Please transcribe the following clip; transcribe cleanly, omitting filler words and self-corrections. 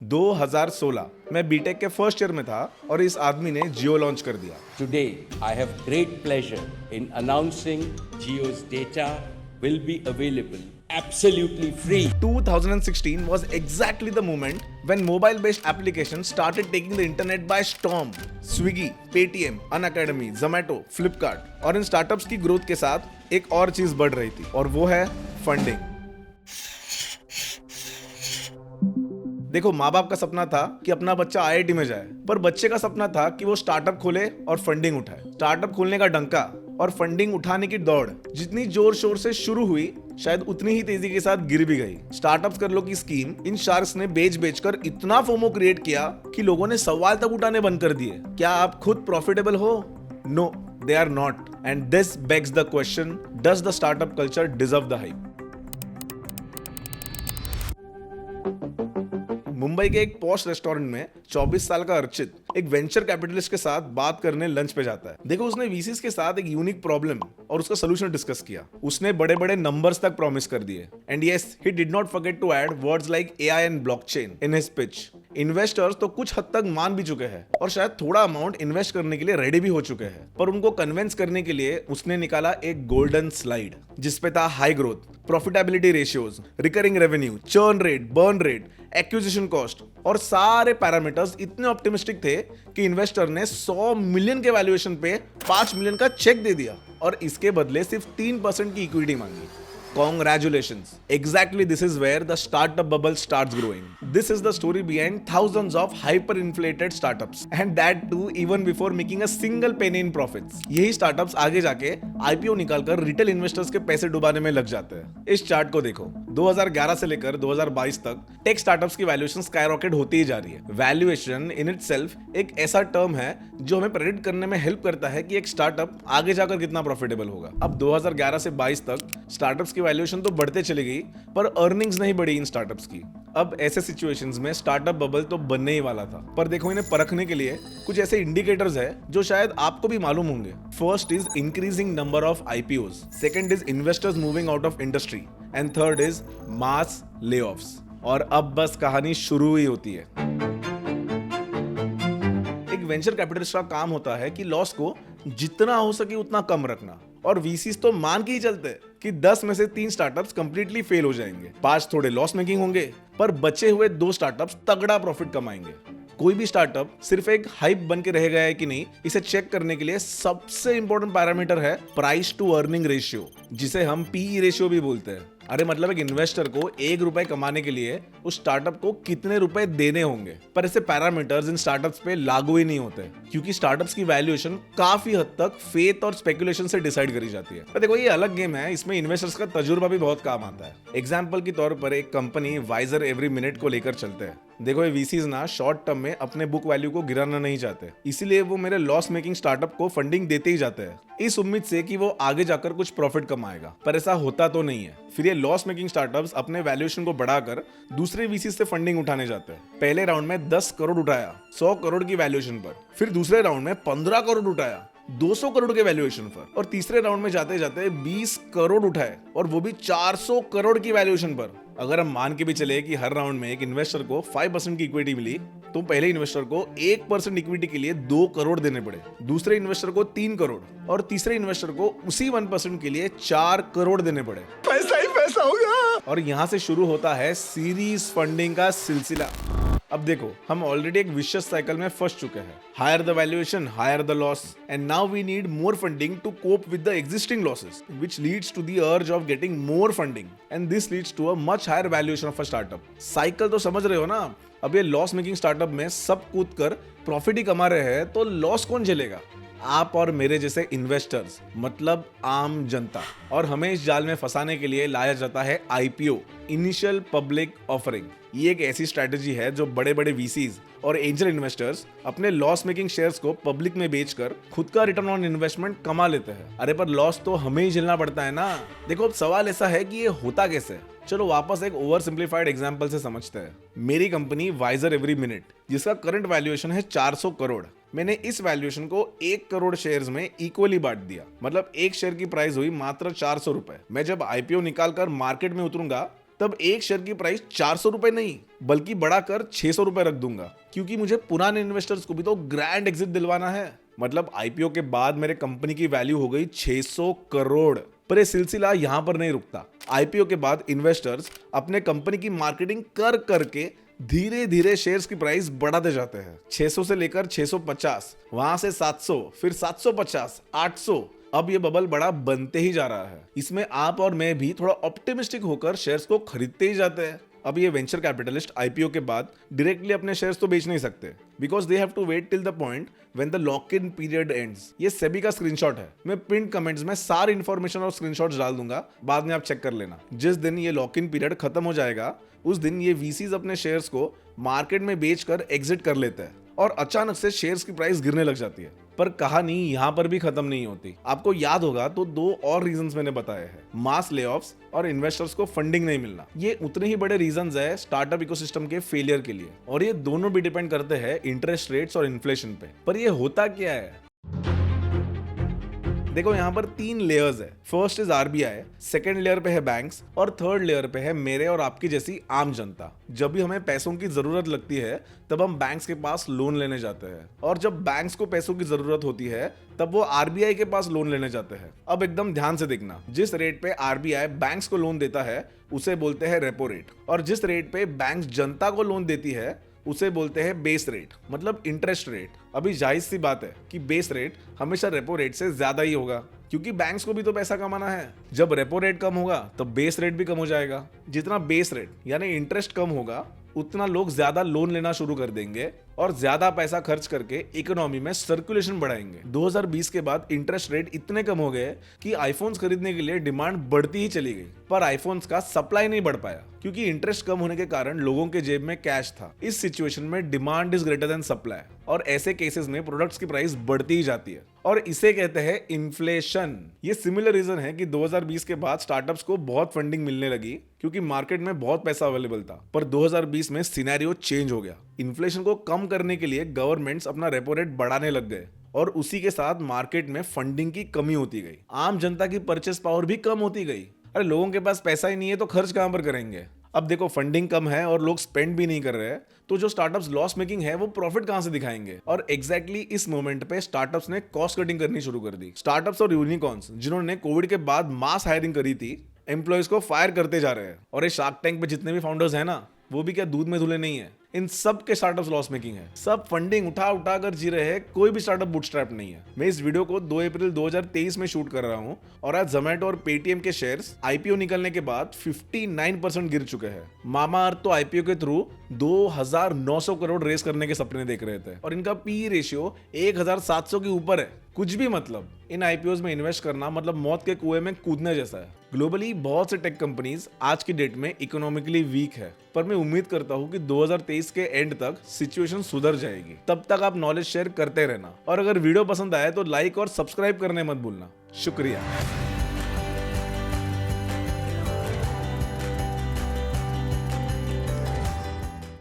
2016 मैं बीटेक के first year में था और इस आदमी ने जियो लॉन्च कर दिया। Today, I have great pleasure in announcing Jio's data will be available absolutely free. 2016 was exactly the moment when mobile-based applications started taking the internet by storm. Swiggy, Paytm, Unacademy, Zomato, Flipkart और in startups की growth के साथ एक और चीज बढ़ रही थी और वो है फंडिंग। देखो, माँ बाप का सपना था कि अपना बच्चा आईआईटी में जाए, पर बच्चे का सपना था कि वो स्टार्टअप खोले और फंडिंग उठाए। स्टार्टअप खोलने का डंका और फंडिंग उठाने की दौड़ जितनी जोर शोर से शुरू हुई, शायद उतनी ही तेजी के साथ गिर भी गई। स्टार्टअप्स कर लो की स्कीम इन शार्क्स ने बेच कर इतना फोमो क्रिएट किया कि लोगों ने सवाल तक उठाने बंद कर दिए। क्या आप खुद प्रॉफिटेबल हो? No, they are not, and this begs the question, does the startup culture deserve the hype? Mumbai के एक पॉश रेस्टोरेंट में 24 साल का अर्चित एक वेंचर कैपिटलिस्ट के साथ बात करने लंच पे जाता है। देखो, उसने वीसीज के साथ एक यूनिक प्रॉब्लम और उसका सोल्यूशन डिस्कस किया। उसने बड़े बड़े नंबर्स तक प्रॉमिस कर दिए, and yes, he did not forget to add words like AI and blockchain in his pitch. Investors तो कुछ हद तक मान भी चुके हैं और शायद थोड़ा अमाउंट इन्वेस्ट करने के लिए रेडी भी हो चुके हैं, पर उनको कन्विंस करने के लिए उसने निकाला एक गोल्डन स्लाइड जिसपे था high growth, profitability ratios, recurring revenue, churn rate, burn rate, acquisition cost और सारे पैरामीटर्स इतने ऑप्टिमिस्टिक थे कि इन्वेस्टर ने 100 मिलियन के वैल्यूएशन पे 5 मिलियन का चेक दे दिया और इसके बदले सिर्फ 3% की इक्विटी मांगी। Congratulations. Exactly, this is where the startup bubble starts growing. This is the story behind thousands of hyperinflated startups, and that too even before making a single penny in profits. यही startups आगे जाके IPO निकालकर retail investors के पैसे डुबाने में लग जाते हैं। इस चार्ट को देखो, 2011 से लेकर 2022 तक टेक स्टार्टअप्स की वैल्यूएशन स्काईरॉकेट होती ही जा रही है। वैल्यूएशन इन इटसेल्फ एक ऐसा टर्म है जो हमें प्रेडिक्ट करने में हेल्प करता है कि एक स्टार्टअप आगे जाकर कितना प्रॉफिटेबल होगा। अब 2011 से 22 तक स्टार्टअप्स की वैल्यूएशन तो बढ़ते चली गई, पर अर्निंग्स नहीं बढ़ी इन स्टार्टअप्स की। अब ऐसे सिचुएशंस में स्टार्टअप बबल तो बनने ही वाला था, पर देखो, इन्हें परखने के लिए कुछ ऐसे इंडिकेटर्स है जो शायद आपको भी मालूम होंगे। First is increasing number of IPOs, second is investors moving out of industry, and third is mass layoffs. और अब बस कहानी शुरू ही होती है। एक वेंचर कैपिटलिस्ट का काम होता है कि लॉस को जितना हो सके उतना कम रखना, और वीसीज तो मान के ही चलते हैं कि 10 में से 3 स्टार्टअप्स कंप्लीटली फेल हो जाएंगे, 5 थोड़े लॉस मेकिंग होंगे, पर बचे हुए 2 स्टार्टअप्स तगड़ा प्रॉफिट कमाएंगे। कोई भी स्टार्टअप सिर्फ एक हाइप बन के रह गया है कि नहीं, इसे चेक करने के लिए सबसे इंपॉर्टेंट पैरामीटर है प्राइस टू अर्निंग रेशियो, जिसे हम पीई रेशियो भी बोलते हैं। अरे मतलब एक इन्वेस्टर को 1 रुपए कमाने के लिए उस स्टार्टअप को कितने रुपए देने होंगे। पर ऐसे पैरामीटर्स इन स्टार्टअप्स पे लागू ही नहीं होते, क्योंकि स्टार्टअप्स की वैल्यूएशन काफी हद तक फेथ और स्पेकुलेशन से डिसाइड करी जाती है। पर देखो, ये अलग गेम है, इसमें इन्वेस्टर्स का तजुर्बा भी बहुत काम आता है। एग्जाम्पल के तौर पर एक कंपनी वाइजर एवरी मिनट को लेकर चलते हैं। देखो, ये वीसीज ना शॉर्ट टर्म में अपने बुक वैल्यू को गिराना नहीं चाहते, इसीलिए वो मेरे लॉस मेकिंग स्टार्टअप को फंडिंग देते ही जाते हैं, इस उम्मीद से कि वो आगे जाकर कुछ प्रॉफिट कमाएगा। पर ऐसा होता तो नहीं है। फिर ये लॉस मेकिंग स्टार्टअप्स अपने वैल्यूएशन को बढ़ाकर दूसरे वीसी से फंडिंग उठाने जाते हैं। पहले राउंड में 10 करोड़ उठाया 100 करोड़ की वैल्यूएशन पर, फिर दूसरे राउंड में 15 करोड़ उठाया 200 करोड़ के वैल्यूएशन पर, और तीसरे राउंड में जाते जाते 20 करोड़ उठाए, और वो भी 400 करोड़ की वैल्यूएशन पर। अगर हम मान के भी चले कि हर राउंड में एक इन्वेस्टर को 5% की इक्विटी मिली, तो पहले इन्वेस्टर को 1% इक्विटी के लिए 2 करोड़ देने पड़े, दूसरे इन्वेस्टर को 3 करोड़, और तीसरे इन्वेस्टर को उसी 1% के लिए 4 करोड़ देने पड़े। पैसा ही पैसा होगा। और यहाँ से शुरू होता है सीरीज फंडिंग का सिलसिला। अब देखो, हम ऑलरेडी एक विशियस साइकिल में फंस चुके हैं। Higher the valuation, higher the loss, and now we need more funding to cope with the existing losses, which leads to the urge of getting more funding, and this leads to a much higher valuation of a startup. Cycle तो समझ रहे हो ना? अब ये loss making startup में सब कूद कर प्रॉफिट ही कमा रहे हैं, तो लॉस कौन झेलेगा? आप और मेरे जैसे इन्वेस्टर्स, मतलब आम जनता। और हमें इस जाल में फंसाने के लिए लाया जाता है आईपीओ, इनिशियल पब्लिक ऑफरिंग। ये एक ऐसी स्ट्रैटेजी है जो बड़े बड़े वीसीज और एंजल इन्वेस्टर्स अपने लॉस मेकिंग शेयर्स को पब्लिक में बेचकर खुद का रिटर्न ऑन इन्वेस्टमेंट कमा लेते हैं। अरे पर लॉस तो हमें ही झेलना पड़ता है ना। देखो, अब सवाल ऐसा है कि ये होता कैसे। चलो वापस एक ओवर सिंप्लीफाइड एग्जांपल से समझते हैं। मेरी कंपनी वाइजर एवरी मिनट, जिसका करंट वैल्यूएशन है 400 करोड़, मैंने इस वैल्यूएशन को 1 करोड़ शेयर्स में इक्वली बांट दिया। मतलब एक शेयर की प्राइस हुई मात्र 400 रुपए। मैं जब आईपीओ निकाल कर मार्केट में उतरूंगा तब एक शेयर की प्राइस 400 रुपए नहीं बल्कि बढ़ाकर 600 रुपए रख दूंगा, क्योंकि मुझे पुराने इन्वेस्टर्स को भी तो ग्रैंड एग्जिट दिलवाना है। मतलब आईपीओ के बाद मेरे कंपनी की वैल्यू हो गई 600 करोड़। पर ये सिलसिला यहाँ पर नहीं रुकता। आईपीओ के बाद इन्वेस्टर्स अपने कंपनी की मार्केटिंग कर करके धीरे धीरे शेयर्स की प्राइस बढ़ाते जाते हैं। 600 से लेकर 650, वहां से 700, फिर 750, 800, अब ये बबल बड़ा बनते ही जा रहा है। इसमें आप और मैं भी थोड़ा ऑप्टिमिस्टिक होकर शेयर्स को खरीदते ही जाते हैं। अब ये वेंचर कैपिटलिस्ट आईपीओ के बाद डायरेक्टली अपने शेयर्स तो बेच नहीं सकते, because they have to wait till the point when the lock in period ends. ये सेबी का स्क्रीनशॉट है। मैं पिन कमेंट्स में सारी इंफॉर्मेशन और स्क्रीनशॉट्स डाल दूंगा, बाद में आप चेक कर लेना। जिस दिन ये लॉक इन पीरियड खत्म हो जाएगा उस दिन ये वीसीज अपने शेयर्स को मार्केट में बेचकर एग्जिट कर लेते हैं और अचानक से शेयर्स की प्राइस गिरने लग जाती है। पर कहानी यहाँ पर भी खत्म नहीं होती। आपको याद होगा तो 2 और रीजंस मैंने बताए हैं, मास लेऑफ्स और इन्वेस्टर्स को फंडिंग नहीं मिलना। ये उतने ही बड़े रीजंस है स्टार्टअप इकोसिस्टम के फेलियर के लिए, और ये दोनों भी डिपेंड करते हैं इंटरेस्ट रेट्स और इन्फ्लेशन पे। पर ये होता क्या है? देखो यहाँ पर 3 लेयर्स है। First is RBI, second layer पे है बैंक्स और थर्ड लेयर पे है मेरे और आपकी जैसी आम जनता। जब भी हमें पैसों की जरूरत लगती है तब हम बैंक्स के पास लोन लेने जाते हैं, और जब बैंक्स को पैसों की जरूरत होती है तब वो आरबीआई के पास लोन लेने जाते हैं। अब एकदम ध्यान से देखना, जिस रेट पे आरबीआई बैंक्स को लोन देता है उसे बोलते हैं रेपो रेट, और जिस रेट पे बैंक्स जनता को लोन देती है उसे बोलते हैं बेस रेट, मतलब इंटरेस्ट रेट। अभी जाहिर सी बात है कि बेस रेट हमेशा रेपो रेट से ज्यादा ही होगा, क्योंकि बैंक्स को भी तो पैसा कमाना है। जब रेपो रेट कम होगा तब बेस रेट भी कम हो जाएगा। जितना बेस रेट यानी इंटरेस्ट कम होगा उतना लोग ज्यादा लोन लेना शुरू कर देंगे और ज्यादा पैसा खर्च करके इकोनॉमी में सर्कुलेशन बढ़ाएंगे। 2020 के बाद इंटरेस्ट रेट इतने कम हो गए कि आईफोन्स खरीदने के लिए डिमांड बढ़ती ही चली गई, पर आईफोन्स का सप्लाई नहीं बढ़ पाया क्योंकि इंटरेस्ट कम होने के कारण लोगों के जेब में कैश था। इस सिचुएशन में demand is greater than supply, और ऐसे केसेस में प्रोडक्ट्स की प्राइस बढ़ती ही जाती है, और इसे कहते हैं इन्फ्लेशन। ये सिमिलर रीजन है कि 2020 के बाद स्टार्टअप्स को बहुत फंडिंग मिलने लगी क्योंकि मार्केट में बहुत पैसा अवेलेबल था। पर 2020 में सिनेरियो चेंज हो गया। इन्फ्लेशन को कम करने के लिए गवर्नमेंट्स अपना रेपो रेट बढ़ाने लग गए, और उसी के साथ मार्केट में फंडिंग की कमी होती गई। आम जनता की परचेस पावर भी कम होती गई। अरे लोगों के पास पैसा ही नहीं है तो खर्च कहां पर करेंगे? अब देखो फंडिंग कम है और लोग स्पेंड भी नहीं कर रहे हैं, तो जो स्टार्टअप्स लॉस मेकिंग है वो प्रॉफिट कहां से दिखाएंगे? और एग्जैक्टली इस मोमेंट पे स्टार्टअप्स ने कॉस्ट कटिंग करनी शुरू कर दी। स्टार्टअप्स और यूनिकॉर्न्स जिन्होंने कोविड के बाद मास हायरिंग करी थी, एम्प्लॉयज को फायर करते जा रहे हैं। और ये शार्क टैंक पे जितने भी फाउंडर्स हैं ना, वो भी क्या दूध में धुले नहीं है। इन सब के स्टार्टअप्स लॉस मेकिंग है, सब फंडिंग उठा उठा कर जी रहे हैं, कोई भी स्टार्टअप बूटस्ट्रैप नहीं है। मैं इस वीडियो को 2 अप्रैल 2023 में शूट कर रहा हूं, और आज जोमैटो और पेटीएम के शेयर्स आईपीओ निकलने के बाद 59% गिर चुके हैं। मामा अर्थ तो आईपीओ के थ्रू 2900 करोड़ रेस करने के सपने देख रहे थे, और इनका पी रेशियो 1700 के ऊपर है। कुछ भी मतलब, इन आईपीओज में इन्वेस्ट करना मतलब मौत के कुएं में कूदने जैसा है। ग्लोबली बहुत से टेक कंपनीज आज की डेट में इकोनॉमिकली वीक है, पर मैं उम्मीद करता हूं कि 2023 के एंड तक सिचुएशन सुधर जाएगी। तब तक आप नॉलेज शेयर करते रहना, और अगर वीडियो पसंद आए तो लाइक और सब्सक्राइब करने मत भूलना। शुक्रिया।